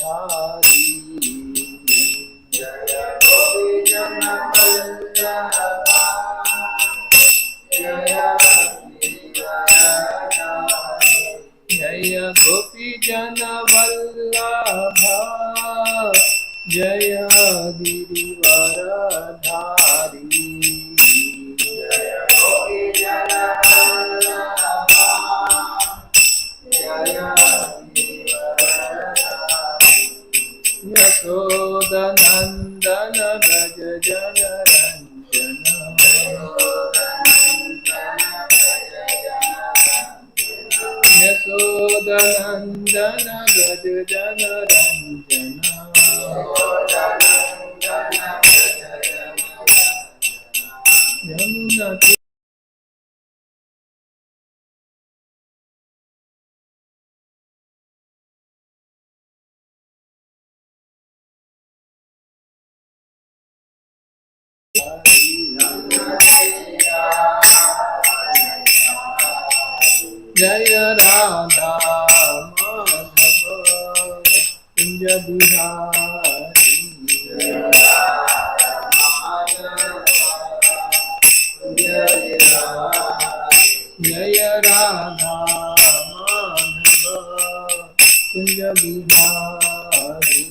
Jaya Gopinath Jaya Jaya Gopijana Vallabha Jaya Girivaradhari Jaya Gopijana Vallabha Jaya Girivaradhari Yasoda Nandana Braja Jana Ranjana Yasoda Nandana Braja Jana Ranjana Yamuna Jaya Radha Madhava Kunja Bihari Jaya Radha Madhava Kunja Bihari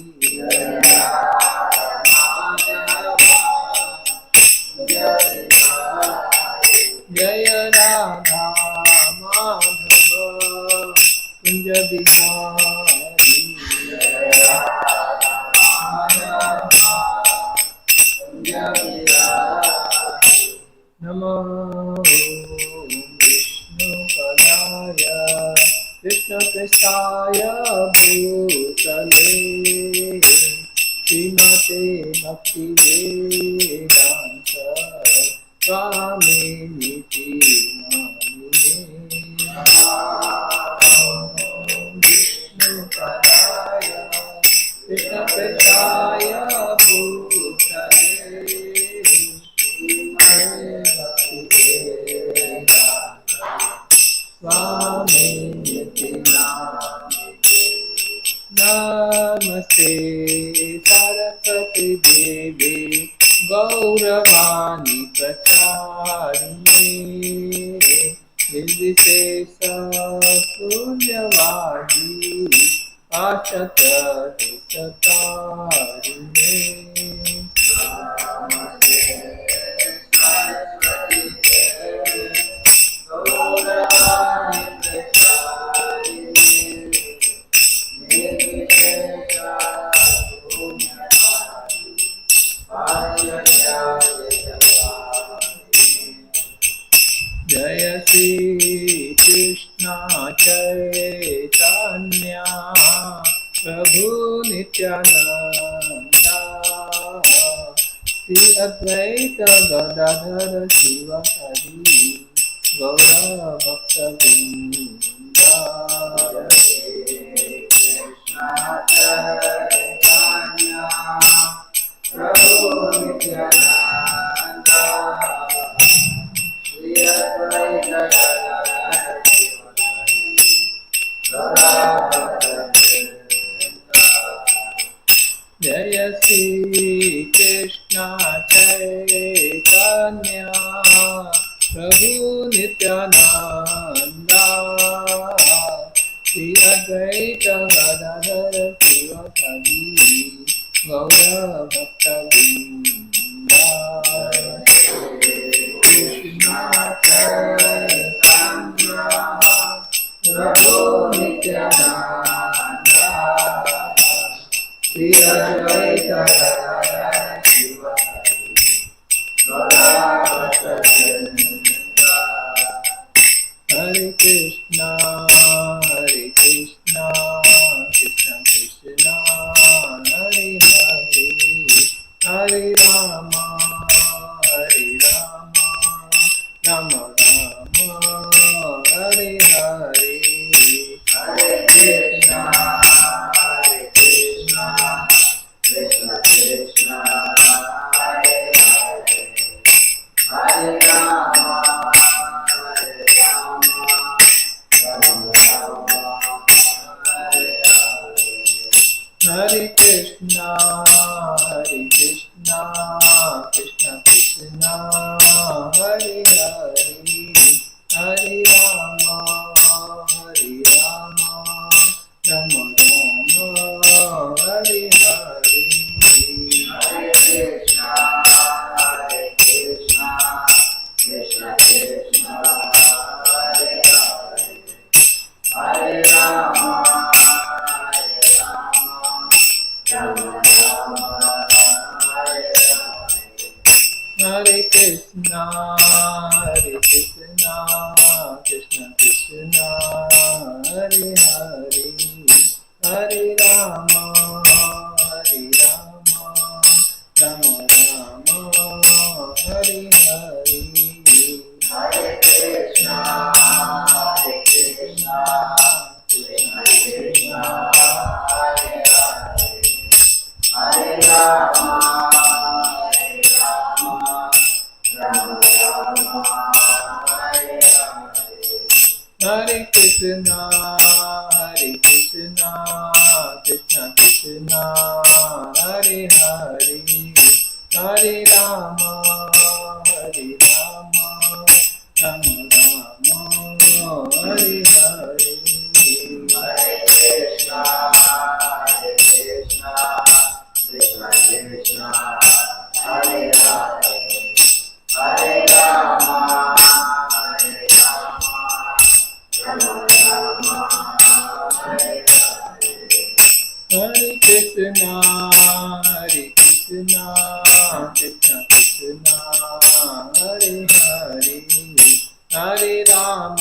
Jaya Radha Madhava Kunja Bihari Namo Vishnu Padaya Krishna Prestaya Bhutale Srimate Bhakti Vedanta Swami Niti Vishnu Padaya Krishna Prestaya Bhutale Swami Namaste Saraswati Devi Gauravani Pracharine Nirvishesha Sunyavadi Ashata Satarine Namaste Saraswati Devi Gauravani Pracharine Jaya Shri Krishna Chaitanya Prabhu Nityananda Shri Advaita Gadadhara Shivasari Gaura Bhakta Vrinda Krishna Chaitanya Prabhu Nityananda Shri Advaita Gadadhara Jaya Shri Krishna Chaitanya Prabhu Nityananda Shri Advaita Gadadhara Shivasari Gaura Bhakta Vrinda Krishna Chaitanya Prabhu Nityananda Shri Advaita Gadadhara Shivasari Gaura Bhakta Vrinda Hare Krishna Krishna Krishna Hare Hare Hare Rama Rama Rama Hare Hare Hare Krishna Krishna Krishna Krishna Hare Hare Hare Rama Rama Hare Krishna, Krishna Krishna, Hare Hare, Hare Rama, Rama Rama, Hare Hare. Hare Krishna, Krishna Krishna, Hare Hare, Hare Rama, Rama Rama, Hare Hare. Hare Krishna, Krishna Krishna, Hare Hare, Hare Rama, Rama Rama, Hare Hare. Hare Krishna, Krishna Krishna, Hare Hare, Hare Rama, Rama Rama, Hare Hare. Hare Krishna, Krishna Krishna, Hare Hare, Hare Rama, Rama Rama, Hare Hare. Hare Krishna, Krishna Krishna, Hare Hare, Hare Rama, Rama Rama, Hare Hare. Hare Krishna, Krishna Krishna, Hare Hare, Hare Rama,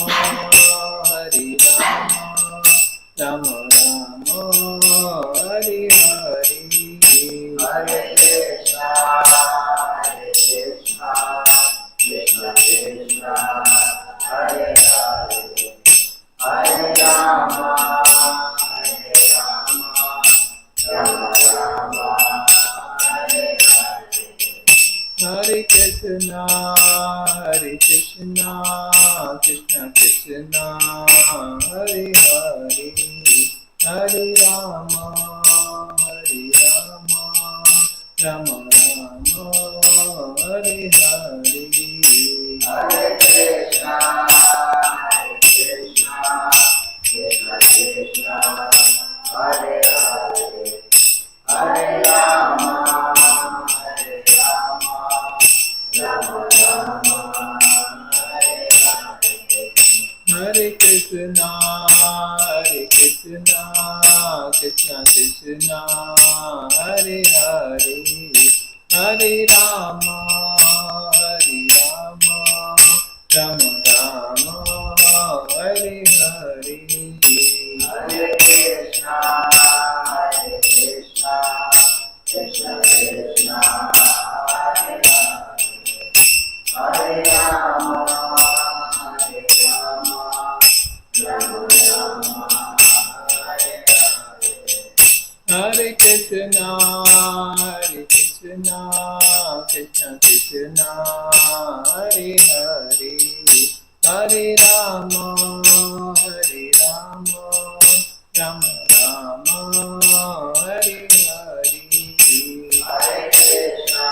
Rama Rama, Hare Hare. Hare Krishna, Krishna Krishna, Hare Hare, Hare Rama, Rama Rama, Hare Hare. Hare Krishna, Krishna Krishna, Hare Hare, Hare Rama, Rama Rama, Hare Hare. Hare Krishna, Krishna Krishna, Hare Hare, Hare Rama, Rama Rama, Hare Hare. Hare Krishna, Krishna Krishna, Hare Hare, Hare Rama, Rama Rama, Hare Hare. Hare Krishna, Krishna Krishna, Hare Hare, Hare Rama, Rama Rama, Hare Hare. Hare Krishna, Krishna Krishna, Hare Hare, Hare Rama, Rama Rama, Hare Hare. Hare Krishna,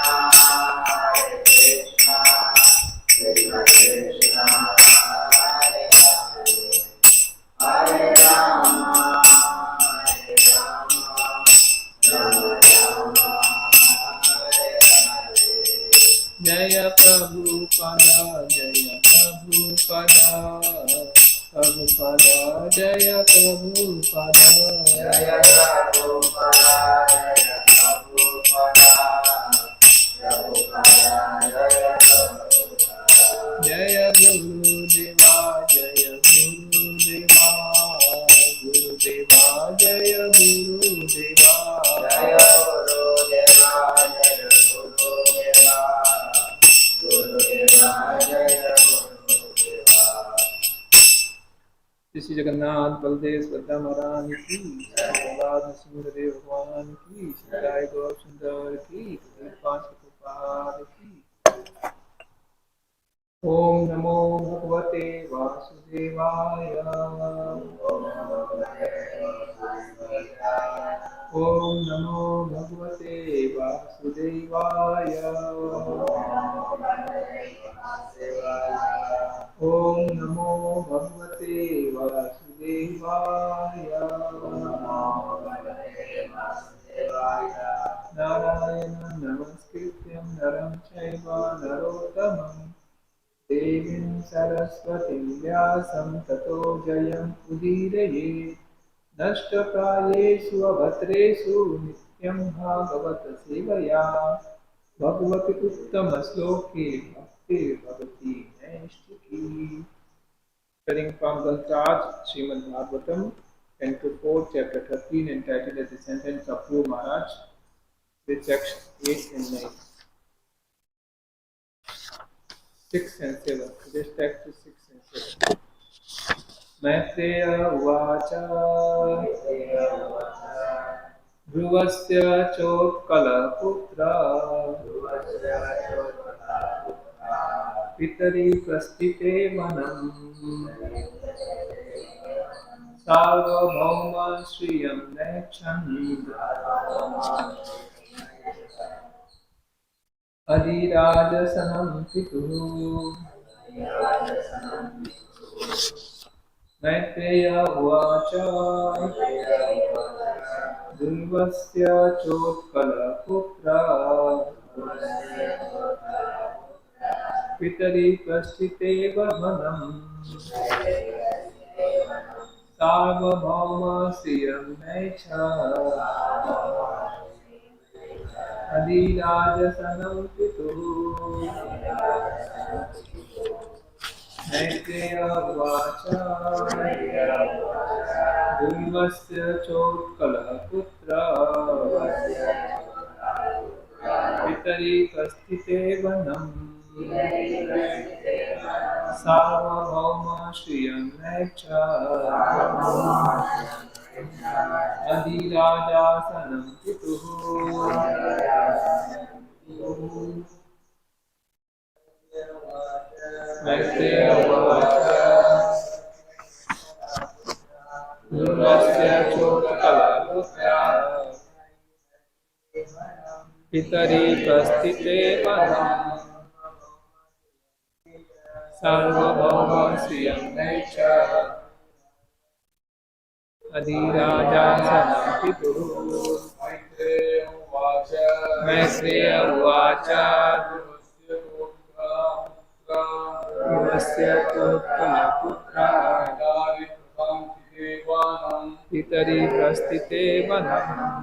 Krishna Krishna, Hare Hare, Hare Rama, Rama Rama, Hare Hare. Jaya Prabhupada, Jaya Prabhupada, Prabhupada, Jaya Prabhupada, Jaya Prabhupada, Jaya Prabhupada, Prabhupada, Jaya Prabhupada. Jaya Guru Deva, Jaya Guru Deva, Guru Deva, Jaya Guru Deva, Jaya Guru Deva, Jaya Guru Deva, Guru Deva, Jaya Guru Deva. Shri Jagannath Baldev Subhadra महाराज की, भगवान नरसिंहदेव भगवान की, राय गौर सुंदर की, 5 की। Om Namo Bhagavate Vasudevaya. Om Namo Bhagavate Vasudevaya. Om Namo Bhagavate Vasudevaya. Narayana Namaskrityam Naram Chaiva Narottamam Devim Saraswatim Vyasam Tato Jayam Udiraye Nashtaprayeshu Abhatreshu Nityam Bhagavat Sevaya Bhagavati Uttama Sloke Bhakti Bhavati Naishtuki. Studying from Granth Srimad Bhagavatam, Canto 4, Chapter 13, entitled as the Sentence of Guru Maharaj, with Section 8 and 9. 6 and 7. This text is 6 and 7. Maitreya Uvacha Dhruvasya Chotkala Putra Pitari Prastite Manam Sarvabhauma Shriyam Nechan Adirajasanam Pitu Maitreya Uvacha Dhurvasya Chotkala Putra Pitari Prastite Vamanam Sarvabhauma Sriyam Necha Adirajasanam Pitu Maitreya Uvacha Dhurvasya Chotkala Putra Pitari Prastite Vanam Sarvabhauma Shriyam Necha Adirajasanam Pitu Maitreya Uvacha Dhurvasya Chotkala Putra Pitari Prastite Vanam Sarvabhauma Sriyam Necha Adirajasanam Pitu Maitreya Uvacha Dhurvasya Chotkala Putra Pitari Prastite Vanam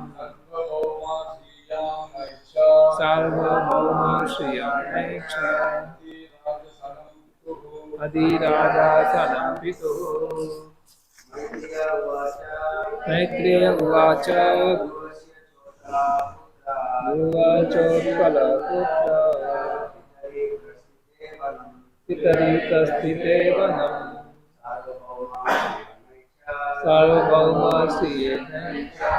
Sarvabhauma Sriyam Necha Adirajasanam Pitu Maitreya Uvacha Dhruvachotkala Putra Pitari Prastite Vanam Sarvabhauma Sriyam Necha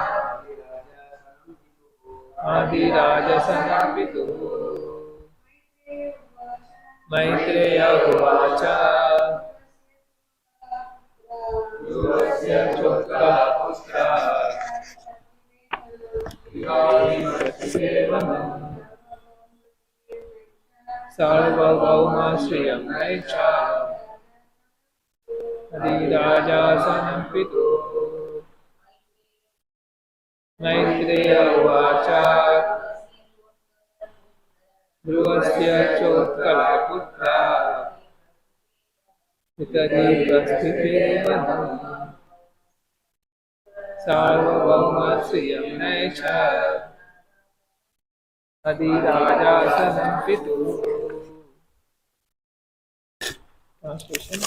Adirajasanam Pitu Maitreya Uvacha Dhurvasya Chotkala Putra Pitari Prastite Vanam Sarvabhauma Sriyam Necha Adirajasanam Pitu Maitreya Uvacha Dhurvasya Chotkala Putra Pitari Prastite Vanam Sarvabhauma Sriyam Necha Adirajasanam Pitu. Translation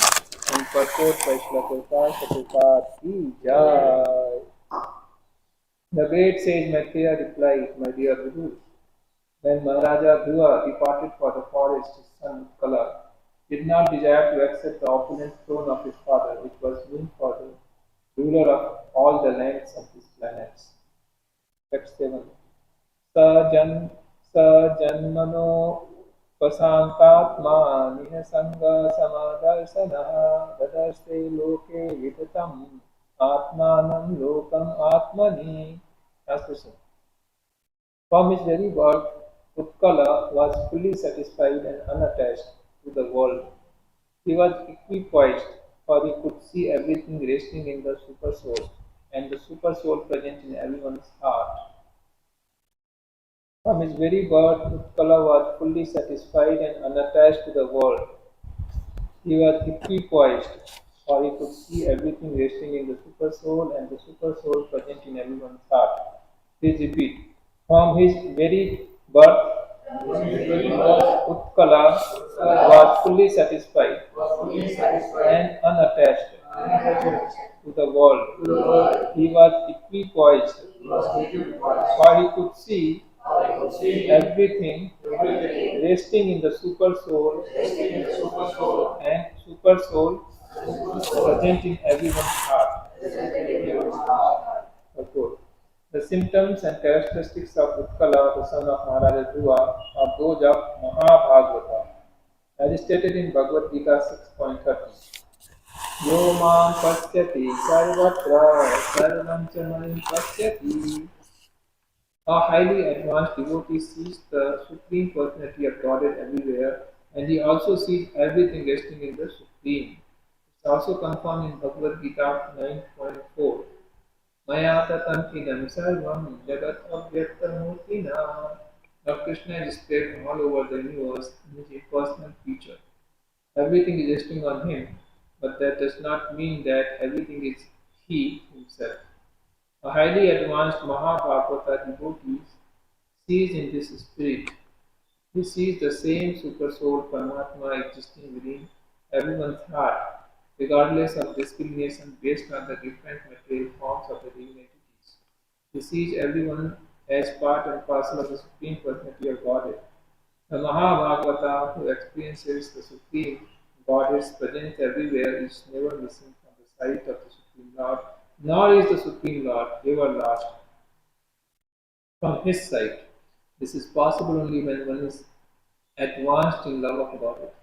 and purport by Srila Prabhupada Ki Jai. The great sage Maitreya replied, My dear Guru, when Maharaja Dhruva departed for the forest, his son Kala did not desire to accept the opulent throne of his father, which was meant for the ruler of all the lands of these planets. Text 7. Sajanmano स्वशान्तात्मा निःसङ्गसमदर्शनः ददर्शे लोके विदितम् आत्मानं लोकम् आत्मनि. Translation. From his very birth, Utkala was fully satisfied and unattached to the world. He was equipoised, for he could see everything resting in the Supersoul, and the Supersoul present in everyone's heart. From his very birth, Utkala was fully satisfied and unattached to the world. He was equipoised, for he could see everything resting in the Supersoul, and the Supersoul present in everyone's heart. Please repeat. From his very birth, Utkala was fully satisfied and unattached to the world. He was equipoised, for he could see everything resting in the super soul and super soul present in everyone's heart. Of course. The symptoms and characteristics of Utkala, the son of Maharaja Dhruva, are those of Mahabhagavata, as stated in Bhagavad Gita 6.30. Yo mam pasyati sarvatra sarvam ch manim pasyati. A highly advanced devotee sees the Supreme Personality of Godhead everywhere, and he also sees everything resting in the Supreme. It's also confirmed in Bhagavad Gita 9.4. Maya tatam idam sarvam jagat avyaktamurtina. Lord Krishna is displayed all over the universe in his impersonal feature. Everything is resting on him, but that does not mean that everything is he himself. A highly advanced Mahabhagavata devotee sees in this spirit. He sees the same Supersoul Paramatma existing within everyone's heart, regardless of discrimination based on the different material forms of the living entities. He sees everyone as part and parcel of the Supreme Personality of Godhead. The Mahabhagavata who experiences the Supreme Godhead's presence everywhere is never missing from the sight of the Supreme Lord, nor is the Supreme Lord ever lost from his sight. This is possible only when one is advanced in love of Godhead.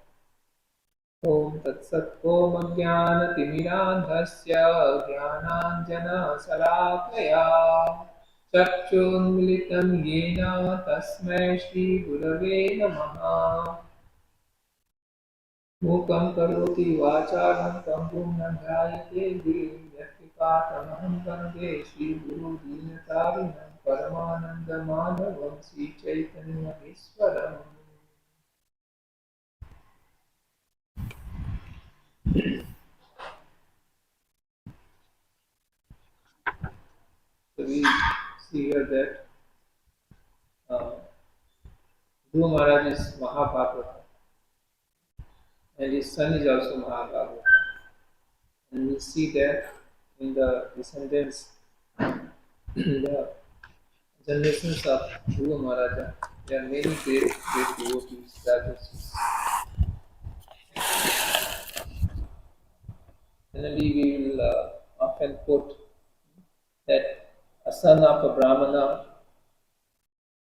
ॐ तत्सत् ॐ अज्ञानतिमिरान्धस्य ज्ञानाञ्जनशलाकया चक्षुन्मिलितं येन तस्मै श्रीगुरवे नमः मूकं करोति वाचालं पङ्गुं न ध्यायते यत्कृपातमहं वन्दे श्रीगुरुदीनतारिणं परमानन्दमाधवं श्रीचैतन्यमीश्वरम्. So we see here that Dhruva Maharaj is Mahabhagavata and his son is also Mahabhagavata. And we see that in the descendants, the generations of Dhruva Maharaja, there are many great devotees, Rajasis. Generally, we will often quote that a son of a Brahmana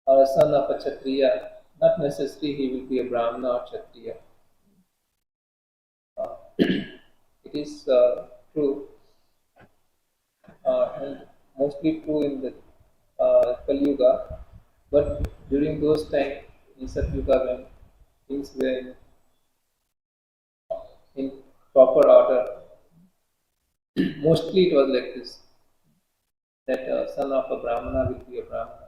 or a son of a Kshatriya, not necessarily he will be a Brahmana or Kshatriya. It is true and mostly true in the Kali Yuga, but during those times in Satyuga when things were in proper order, mostly it was like this, that son of a Brahmana will be a Brahmana.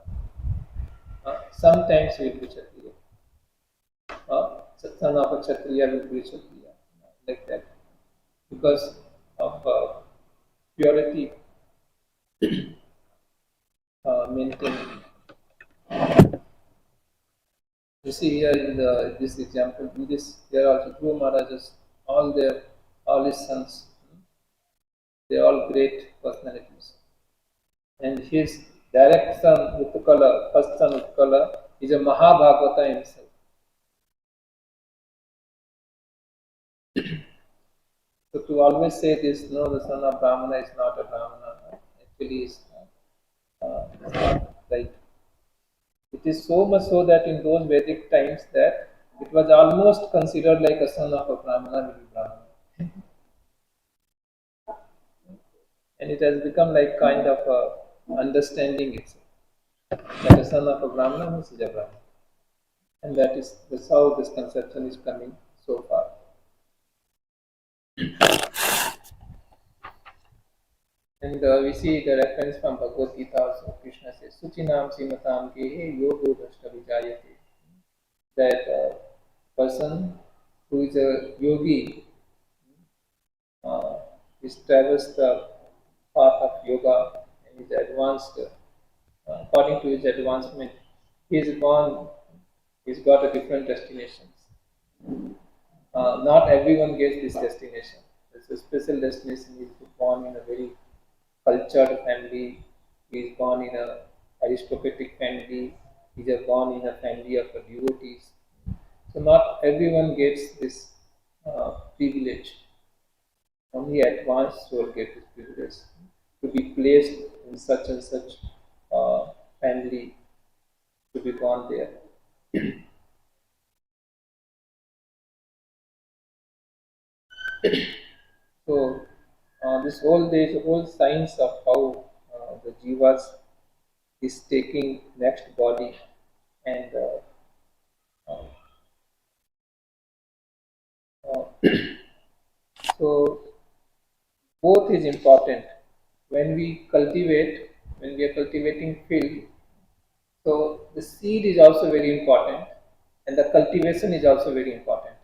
Sometimes he will be Kshatriya. Son of a Kshatriya will be Kshatriya, like that. Because of purity maintained. You see here in this example, in this there are also two Maharajas, all his sons, they are all great personalities. And his direct son Utkala, first son Utkala, is a Mahabhagavata himself. So to always say this, no, the son of Brahmana is not a Brahmana, actually is not right. It is so much so that in those Vedic times that It was almost considered like a son of a Brahmana will be Brahmana. And it has become like kind of a understanding itself. That a son of a Brahmana means is a Brahmana. And that's how this conception is coming so far. And we see the reference from Bhagavad Gita also. Krishna says, Suchinam Simatam Ke Yogo Drashta Vijayate. That person who is a yogi uh, is traversed the path of yoga and is advanced according to his advancement. He is gone, he's got a different destinations. Not everyone gets this destination. It's a special destination. He's born in a very cultured family. He's born in a aristocratic family. He's born in a family of devotees. So not everyone gets this privilege. Only advanced soul get this privilege to be placed in such and such family, to be born there. So this whole science of how the jivas is taking next body and uh, uh, so both is important when we cultivate, when we are cultivating field. So the seed is also very important and the cultivation is also very important.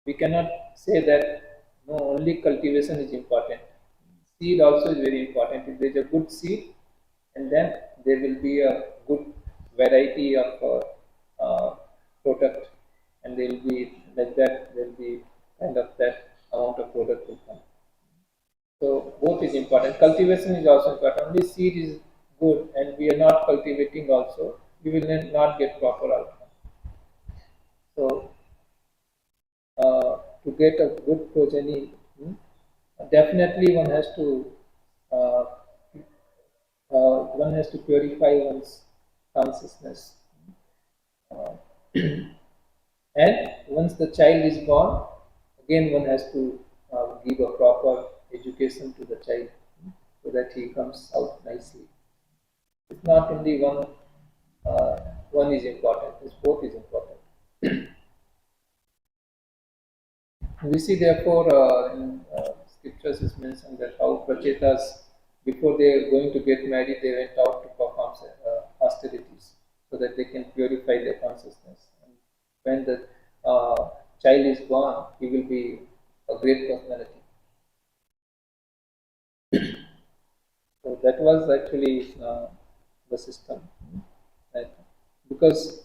We cannot say that no, only cultivation is important. Seed also is very important. If there is a good seed, and then there will be a good variety of product, and there will be like that. There will be kind of that amount of product will come. So both is important. Cultivation is also important. Only seed is good, and we are not cultivating also. We will not get proper outcome. So to get a good progeny, definitely uh, one has to purify one's consciousness. Uh, and once the child is born, again one has to give a proper education to the child so that he comes out nicely. It's not only uh, one is important; it's both is important. We see therefore in scriptures is mentioned that how prachetas before they are going to get married they went out to perform austerities so that they can purify their consciousness. And when the child is born, he will be a great personality. So that was actually the system, right? Because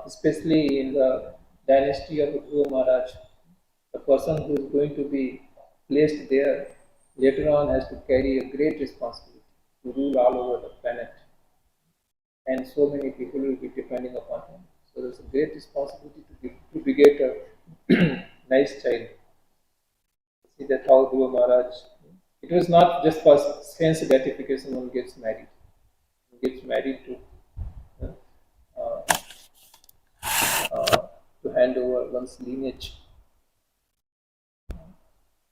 especially in the dynasty of Guru Maharaj, the person who is going to be placed there later on has to carry a great responsibility to rule all over the planet, and so many people will be depending upon him. So there's a great responsibility to beget a nice child. See that how Guru Maharaj, it was not just for sense gratification one gets married. One gets married uh, to hand over one's lineage.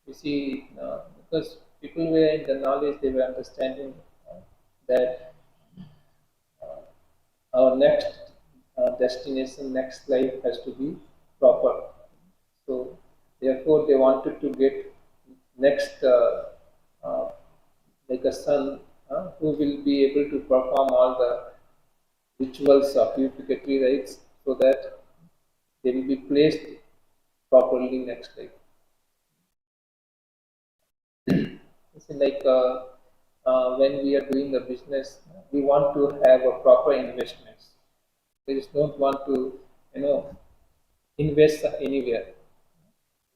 You see, because people were in the knowledge, they were understanding that our next destination, next life has to be proper. So, therefore, they wanted to get next, uh, like a son who will be able to perform all the rituals of purificatory rites so that they will be placed properly next life. It's like when we are doing a business, we want to have a proper investments. We just don't want to, invest anywhere.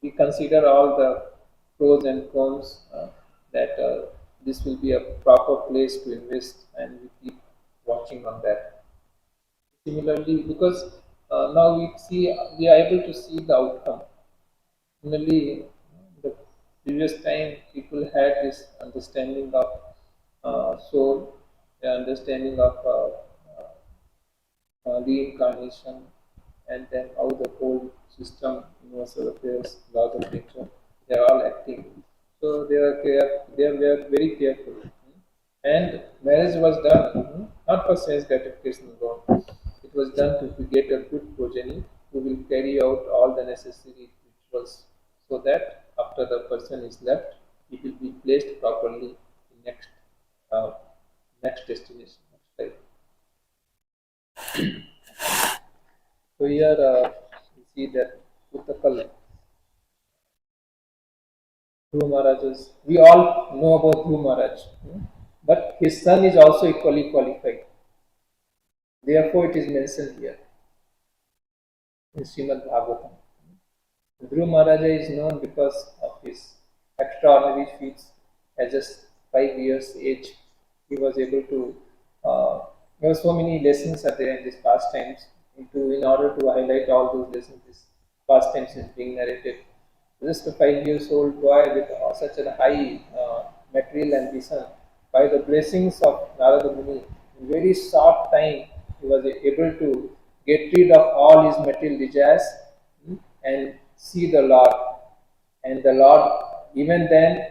We consider all the pros and cons that this will be a proper place to invest, and we keep watching on that. Similarly, because now we are able to see the outcome. Similarly, the previous time people had this understanding of soul, the understanding of reincarnation, and then how the whole system, universal affairs, laws of nature, they are all acting. So they were very careful. And marriage was done not for sense gratification alone. It was done to get a good progeny who will carry out all the necessary rituals so that after the person is left, it will be placed properly in uh, next destination, next life. So here we see that Uttakal, Dhruva Maharaj, we all know about Dhruva Maharaj, but his son is also equally qualified. Therefore, it is mentioned here in Srimad Bhagavatam. Dhruva Maharaja is known because of his extraordinary feats. At just 5 years age, he was able to. There were so many lessons are there in these pastimes. In order to highlight all those lessons, this pastimes is being narrated. Just a 5 years old boy with such a high material ambition, by the blessings of Narada Muni, in very short time he was able to get rid of all his material desires and see the Lord. And the Lord, even then,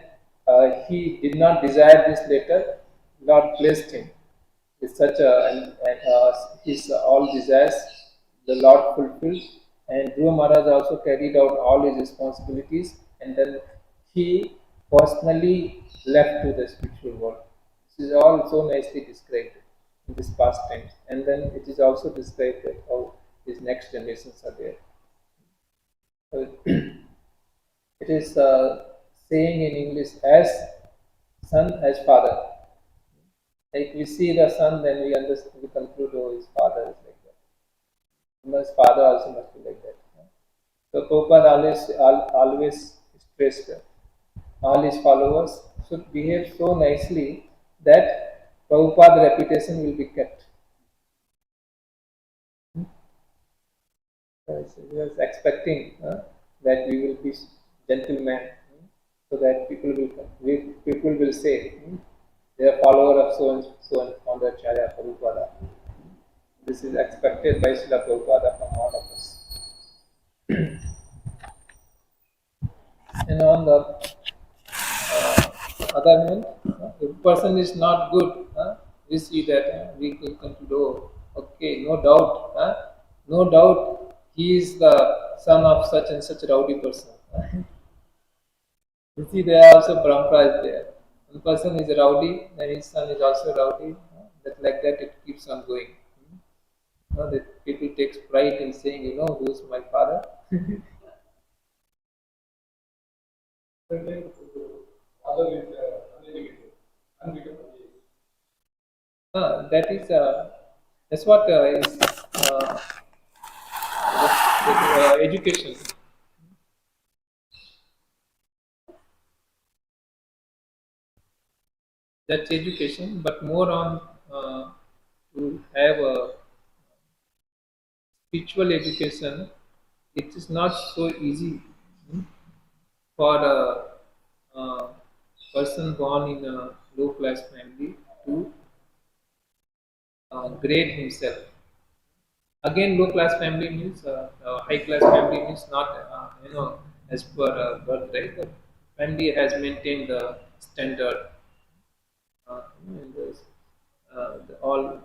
he did not desire this later. Lord blessed him with such a and his all desires the Lord fulfilled. And Dhruva Maharaj also carried out all his responsibilities, and then he personally left to the spiritual world. This is all so nicely described in this past times, and then it is also described that how his next generations are there. It is saying in English as son as father. Like we see the son, then we understand, we conclude, oh, his father is like that. His father also must be like that. So Prabhupada always stressed all his followers should behave so nicely that Prabhupada's reputation will be kept. So he was expecting that we will be gentlemen, so that people will say they are follower of so and founder Acharya Prabhupada. This is expected by Srila Prabhupada from all of us. And on the other hand, if a person is not good, we see that we can conclude, oh, okay, no doubt, he is the son of such and such rowdy person. You see, there are also paramparas there. One person is rowdy, then his son is also rowdy. That like that, it keeps on going. That people takes pride in saying, who is my father. That's what is education. That's education, but more on to have a spiritual education. It is not so easy for a person born in a low class family to grade himself. Again, low class family means high class family means not as per birth, right? The family has maintained the standard and all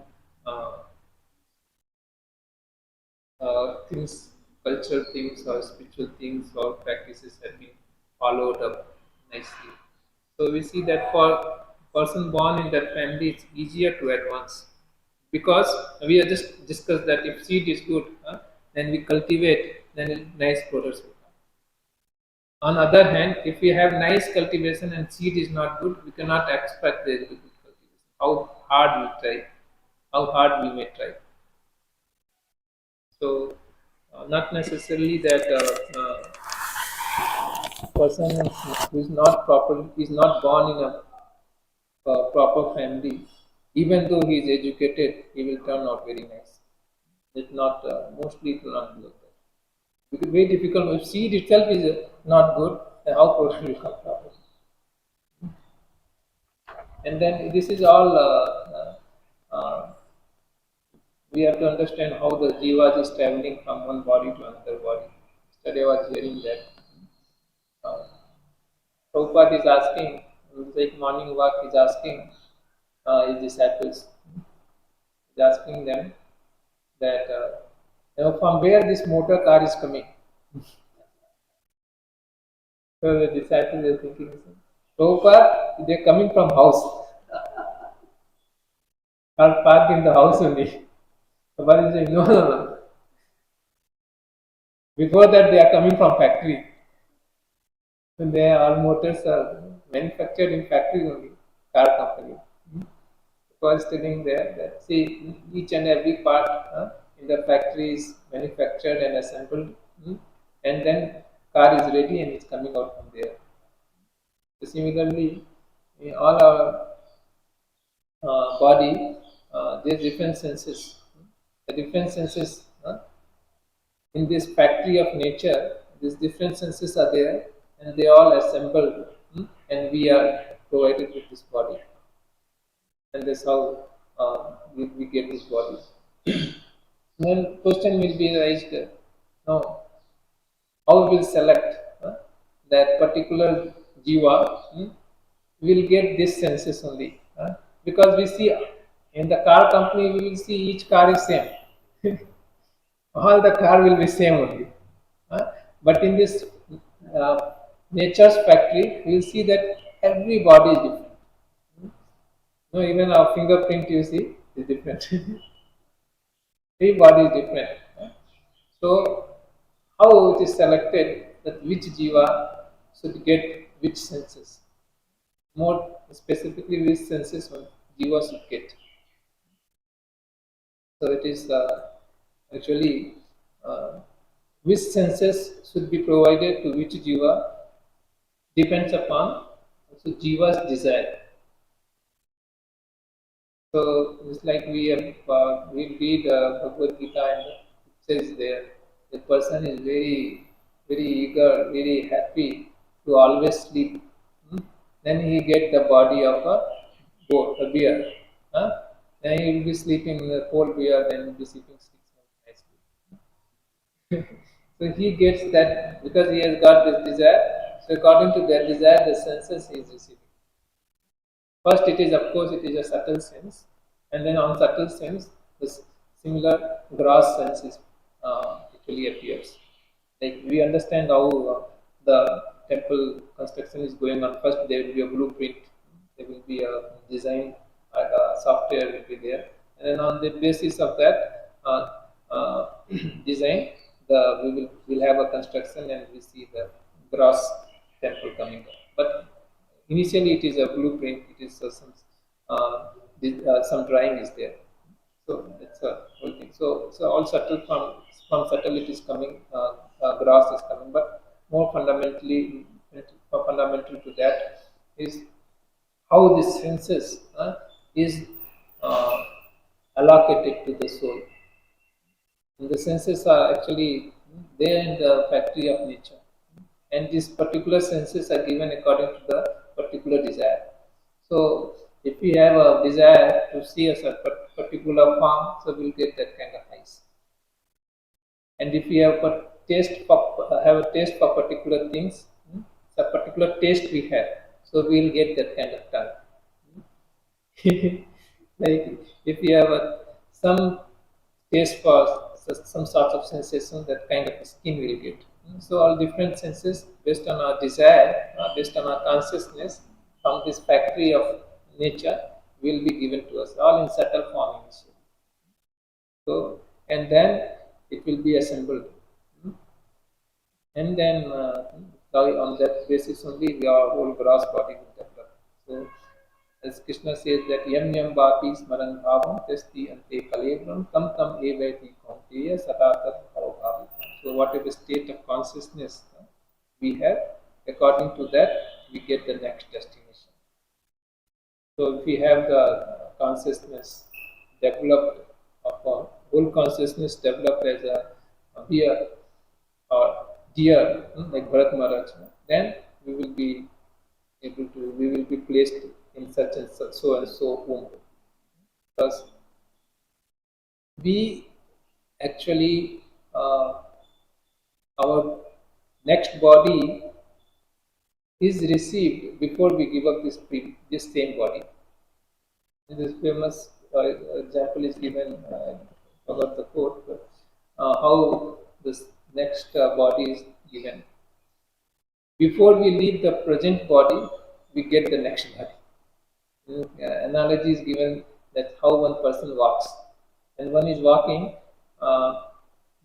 uh, things, cultural things or spiritual things or practices have been followed up nicely. So we see that for person born in that family, it's easier to advance because we have just discussed that if seed is good, then we cultivate, then nice products will come. On other hand, if we have nice cultivation and seed is not good, we cannot expect there will be good cultivation. How hard we try, how hard we may try. So, not necessarily that person who is not proper is not born in a proper family. Even though he is educated, he will turn out very nice. It's not mostly it will not be like that. Because very difficult. If seed itself is not good, then how product will come proper? And then this is all We have to understand how the jiva is traveling from one body to another body. Yesterday I was hearing that. Uh, Prabhupada is asking, like morning walk, is asking his disciples, is asking them that from where this motor car is coming. So the disciples are thinking, Prabhupada, they're coming from house, are parked in the house only. Prabhupada is saying, no, no, no. Before that, they are coming from factory. And they all motors are manufactured in factory only, car company. Was telling there that see each and every part in the factory is manufactured and assembled, and then car is ready and it's coming out from there. So similarly, in all our body, there's different senses. The different senses in this factory of nature, these different senses are there, and they all assembled, and we are provided with this body, and that's how we get this body. Then question will be raised, no, how will select that particular jiva will get this senses only, because we see in the car company we will see each car is same, all the car will be same only, uh, but in this uh, nature's factory we will see that every body is different. No, even our fingerprint you see is different. Every body is different. So, how it is selected that which jiva should get which senses? More specifically, which senses one jiva should get. So, it is actually which senses should be provided to which jiva depends upon also jiva's desire. So it's like we read Bhagavad Gita and it says there the person is very eager, very happy to always sleep. Hmm? Then he get the body of a goat, a bear. Huh? Then he will be sleeping in the cold bear. Then he will be sleeping 6 months nicely. So he gets that because he has got this desire. So according to that desire, the senses he is receiving. First, it is of course it is a subtle sense, and then on subtle sense, this similar gross sense is actually appears. Like we understand how the temple construction is going on. First, there will be a blueprint, there will be a design, software will be there, and then on the basis of that design, we will have a construction, and we see the gross temple coming up. But initially, it is a blueprint. It is some drawing is there. So that's a whole thing. So all subtle from subtle it is coming. Gross is coming, but more fundamental to that is how this senses is uh, allocated to the soul. And the senses are actually there in the factory of nature, and these particular senses are given according to the particular desire. So if we have a desire to see a certain particular form, so we'll get that kind of eyes. And if we have a taste for particular things, a particular taste we have, so we'll get that kind of tongue. Like if you have some taste for some sort of sensation, that kind of skin will get. So all different senses based on our desire, based on our consciousness from this factory of nature will be given to us, all in subtle form initially. So and then it will be assembled, and then on that basis only our whole gross body will develop. So as Krishna says that yam yam bhapi smaran bhavam testi ante kalevram tam tam evati kaunteya satatat bhavam. So whatever state of consciousness we have, according to that we get the next destination. So if we have the consciousness developed upon whole consciousness developed as a beer or deer, like Bharat Maharaj, then we will be we will be placed in such and such so and so womb. Because we actually our next body is received before we give up this same body. This famous example is given about the quote, but, how this next body is given. Before we leave the present body, we get the next body. Analogy is given that how one person walks. When one is walking, uh,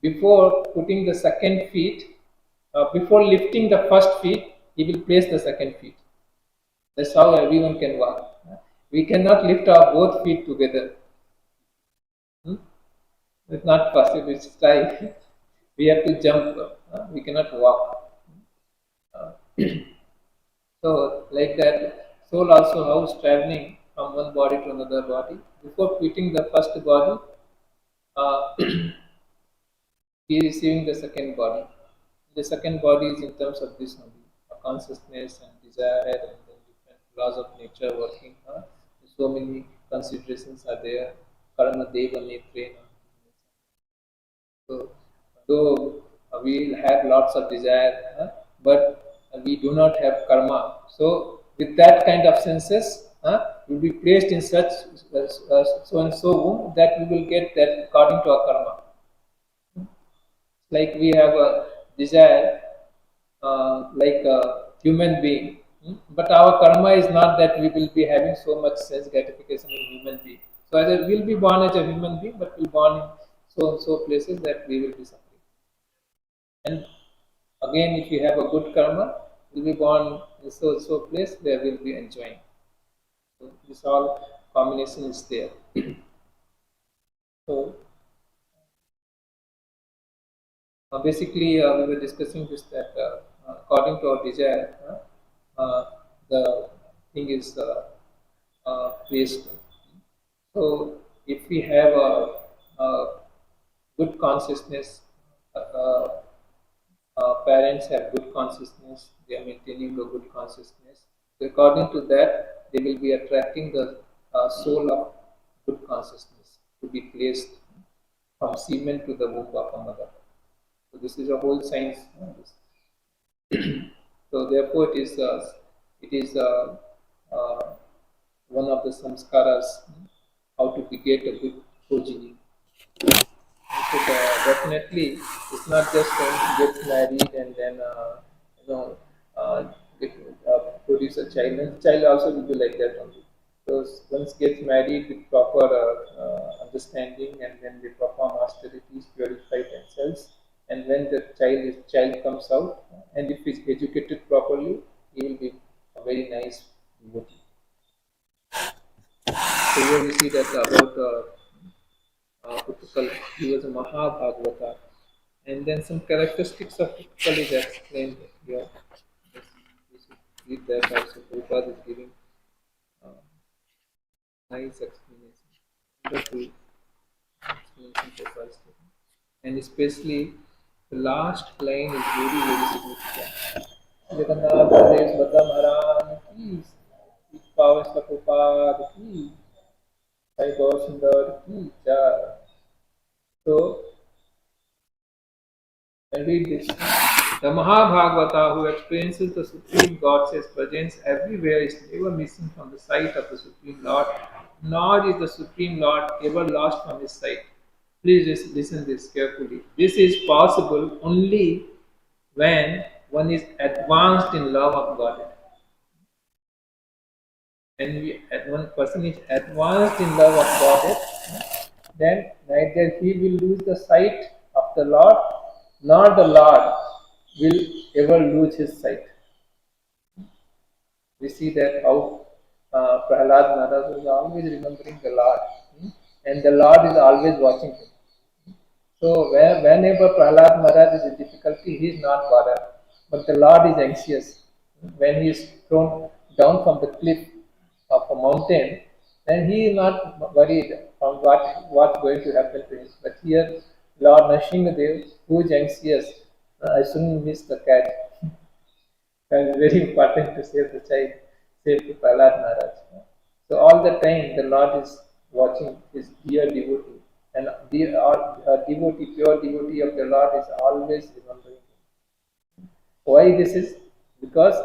before putting the second feet, before lifting the first feet, he will place the second feet. That's how everyone can walk. We cannot lift our both feet together. Hmm? It's not possible. It's try. We have to jump. We cannot walk. Uh, so, like that, soul also how traveling from one body to another body. Before quitting the first body, uh, he is receiving the second body. The second body is in terms of this only, consciousness and desire and then different laws of nature working. So many considerations are there. Karma deva netrena. So, though we have lots of desire, but we do not have karma. So, with that kind of senses, we will be placed in such so and so womb that we will get that according to our karma. Like we have a desire, like a human being, but our karma is not that we will be having so much sense gratification in human being. So, either we will be born as a human being, but we will born in so and so places that we will be suffering. And again, if you have a good karma, you'll be born in so place where we'll be enjoying. So this all combination is there. So basically, we were discussing this that according to our desire, the thing is placed. So if we have a good consciousness, parents have good consciousness, they are maintaining a good consciousness. So according to that, they will be attracting the soul of good consciousness to be placed from semen to the womb of a mother. So this is a whole science. So therefore, it is uh, one of the samskaras, how to beget a good progeny. So definitely, it's not just going to get married and then you know get, produce a child. And child also will be like that only. So once gets married with proper understanding, and then they perform austerities, purify themselves, and when the child comes out, and if he's educated properly, he will be a very nice devotee. So here we see that about Utkal, he was a Mahabhagavata. And then some characteristics of Utkal is explained here. We should read that also. Prabhupada is giving uh, nice explanation. Wonderful explanation Prabhupada is giving. And especially the last line is very, very significant. Jagannath Pradesh Bada Maharaj ki, Power Prabhupada ki, Sai Gaur Sundar ki, Jai. So, and read this. The Mahabhagavata who experiences the Supreme God's presence everywhere is never missing from the sight of the Supreme Lord, nor is the Supreme Lord ever lost from his sight. Please just listen this carefully. This is possible only when one is advanced in love of God. When one person is advanced in love of God, then neither he will lose the sight of the Lord, nor the Lord will ever lose his sight. We see that how Prahlad Maharaj was always remembering the Lord, and the Lord is always watching him. So whenever Prahlad Maharaj is in difficulty, he is not bothered, but the Lord is anxious. When he is thrown down from the cliff of a mountain, then he is not worried on what's going to happen to him. But here, Lord Nrsimhadev, who is anxious, I shouldn't miss the catch. And it's very important to save the child, save the Prahlad Maharaj. So all the time the Lord is watching his dear devotee And devotee, pure devotee of the Lord is always remembering him. Why this is? Because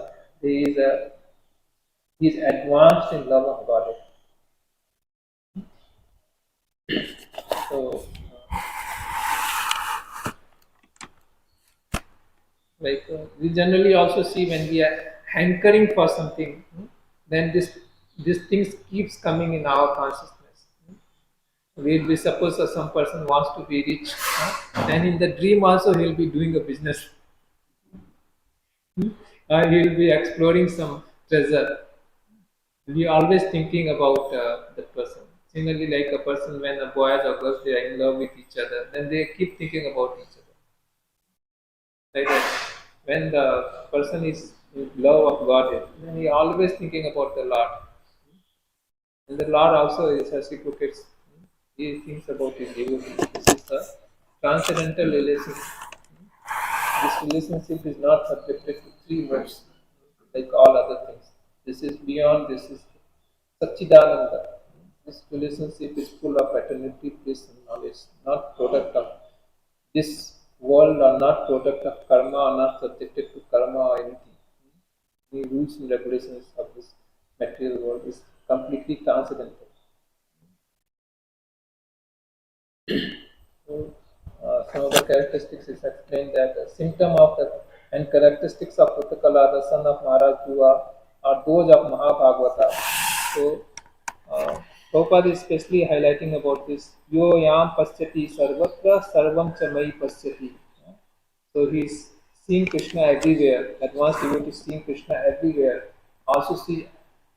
he is advanced in love of God. So, we generally also see when we are hankering for something, then this things keeps coming in our consciousness. We'll be suppose some person wants to be rich, then in the dream also he'll be doing a business. He'll be exploring some treasure. We always thinking about that person. Similarly, like a person when a boys or girls they are in love with each other, then they keep thinking about each other. Like that. When the person is in love of God, then he always thinking about the Lord. And the Lord also is reciprocates. He thinks about his devotee. This is a transcendental relationship. This relationship is not subjected to three words like all other things. This is beyond, this is Satchidananda. This relationship is full of eternity, bliss, and knowledge, not product of this world or not product of karma or not subjected to karma or anything. The rules and regulations of this material world is completely transcendental. So, some of the characteristics is explained that the symptom of the and characteristics of Utakala, the son of Maharaj Dhruva, are those of Mahabhagavata. So, Prabhupada is especially highlighting about this. Yo yam pasyati sarvatra sarvam chamai pasyati. So he's seeing Krishna everywhere. Advanced devotee is seeing Krishna everywhere. Also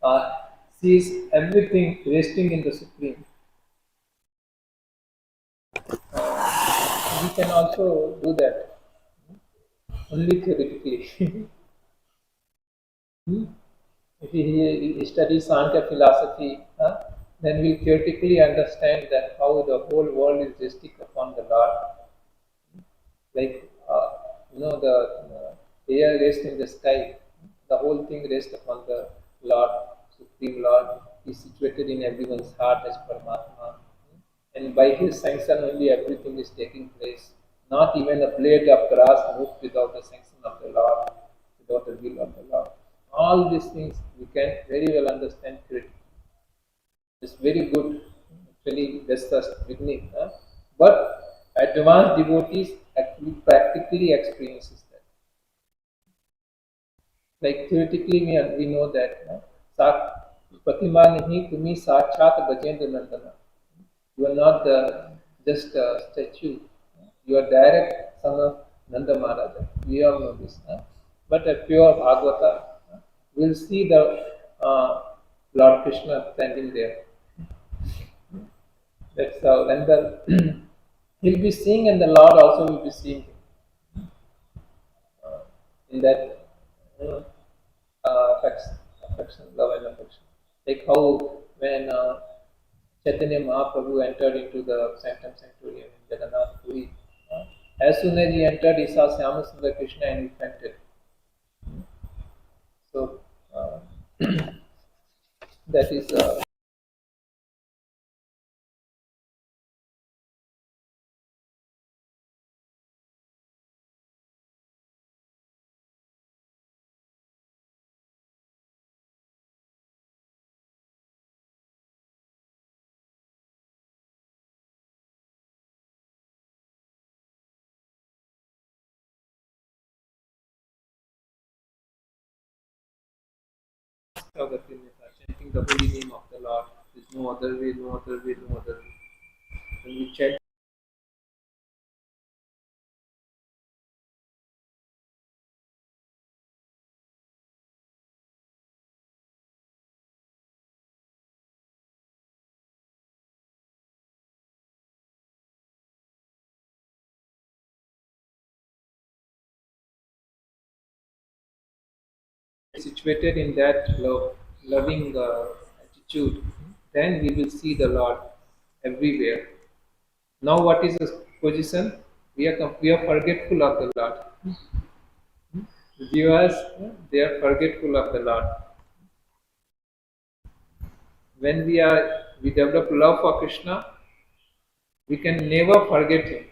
uh, sees everything resting in the Supreme. We can also do that only theoretically. If he studies Sankhya philosophy, then we'll theoretically understand that how the whole world is resting upon the Lord. Like, the air rests in the sky, the whole thing rests upon the Lord, Supreme Lord. He is situated in everyone's heart as Paramatma. And by his sanction only everything is taking place. Not even a blade of grass moves without the sanction of the Lord, without the will of the Lord. All these things we can very well understand critically. It's very good, actually, that's the beginning. But advanced devotees actually practically experiences that. Like theoretically, we know that Pratima Nihi Tumi Sachat Gajendra Nandana. You are not just a statue. You are direct son of Nanda Maharaja. We all know this. But a pure Bhagavata will see the Lord Krishna standing there. That's how. And he'll be seeing, and the Lord also will be seeing him in that affection, love and affection. Like how when Chaitanya Mahaprabhu entered into the sanctum sanctorium in Jagannath Puri, as soon as he entered, he saw Syamasundar Krishna and he fainted. So that is chanting the holy name of the Lord. There is no other way, no other way, no other way. When we chant situated in that loving attitude, then we will see the Lord everywhere. Now, what is the position? We are forgetful of the Lord. The Jivas, they are forgetful of the Lord. When we develop love for Krishna, We can never forget him.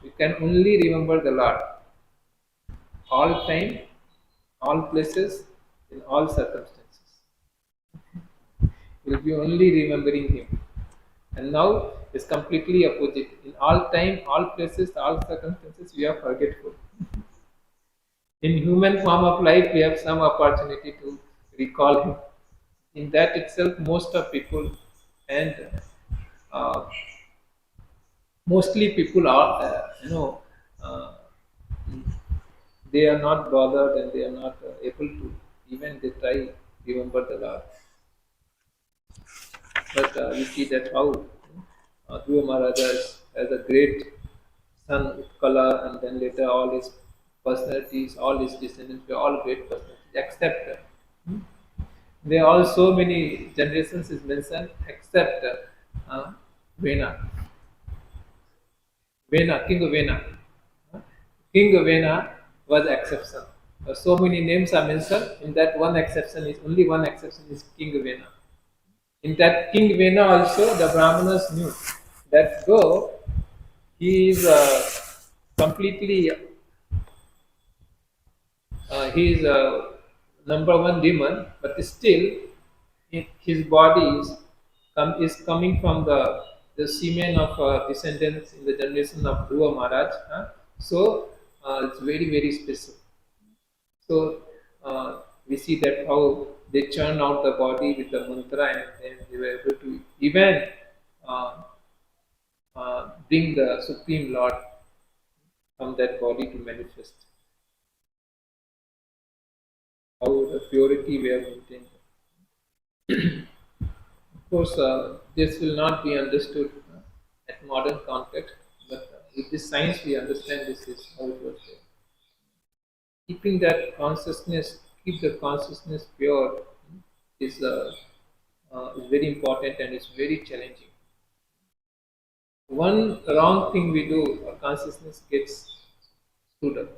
We can only remember the Lord. All time, all places, in all circumstances. We'll be only remembering him. And now it's completely opposite. In all time, all places, all circumstances, we are forgetful. In human form of life, we have some opportunity to recall him. In that itself, most of people and uh, mostly people are, uh, they are not bothered and they are not able to even they try remember the Lord. But we see that how Dhruva Maharaj has a great son Utkala, and then later all his personalities, all his descendants were all great personalities, except there are all so many generations is mentioned except Vena, King of Vena. King of Vena was exception. So many names are mentioned. In that one exception is only one exception is King of Vena. In that King Vena also the Brahmanas knew that though he is completely he is a number one demon, but still his body is coming from the semen of descendants in the generation of Dhruva Maharaj. So it's very very special. So we see that how they churn out the body with the mantra, and then they were able to even uh, bring the Supreme Lord from that body to manifest. How the purity we have maintained. Of course, this will not be understood at modern context, but with this science we understand this is how it was there. Keeping that consciousness, keep the consciousness pure is very important and it's very challenging. One wrong thing we do, our consciousness gets screwed up.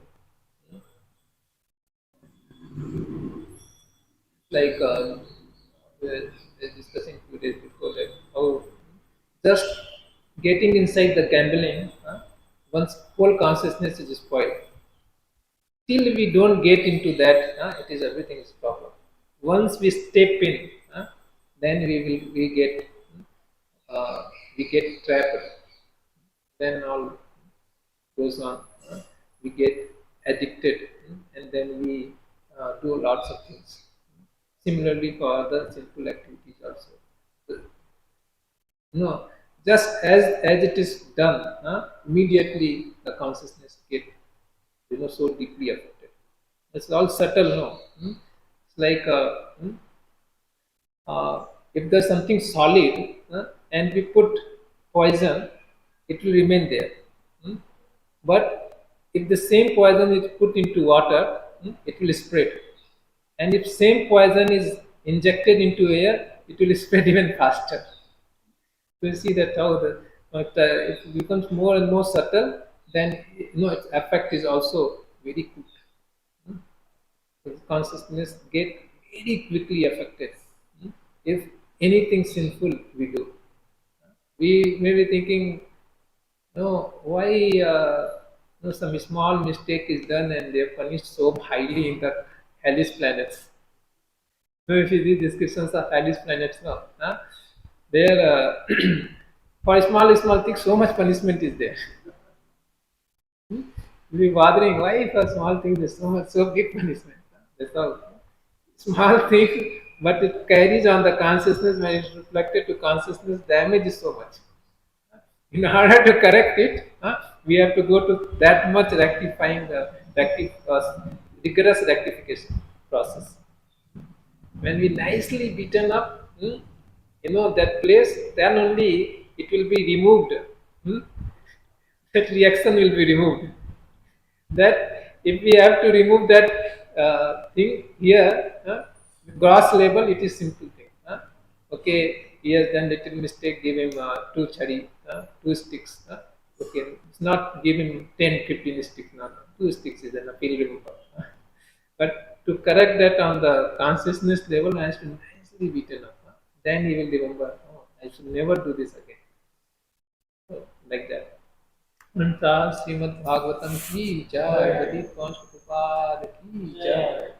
Like we were discussing 2 days before that how just getting inside the gambling, one's whole consciousness is spoiled. Till we don't get into that, it is everything is proper. Once we step in, then uh, we get trapped. Then all goes on. We get addicted, and then we do lots of things. Similarly, for other sinful activities also. So, no, just as it is done, immediately the consciousness get so deeply affected. It's all subtle, no. It's like if there's something solid and we put poison, it will remain there. Hmm? But if the same poison is put into water, it will spread. And if same poison is injected into air, it will spread even faster. So you see that how but, it becomes more and more subtle, then its effect is also very quick. His consciousness get very quickly affected. If anything sinful we do, we may be thinking, no, why some small mistake is done and they are punished so highly in the hellish planets. So if you read descriptions of hellish planets now, there for small things so much punishment is there. You'll be bothering why for small things there's so big punishment. That's all. Small thing, but it carries on the consciousness. When it's reflected to consciousness, damage is so much. In order to correct it, we have to go to that much rectifying the rigorous rectification process. When we nicely beaten up, that place, then only it will be removed. hmm, that reaction will be removed. That if we have to remove that thing here, gross level, it is simple thing. Okay, he has done little mistake, give him two chari, two sticks. Okay, it's not give him 10, 15 sticks, no, 2 sticks is enough, he'll remember. But to correct that on the consciousness level has to nicely beaten up. Then he will remember, oh, I should never do this again. like that. Anta Srimad Bhagavatam ki jai, Pradeep Prabhupada ki jai.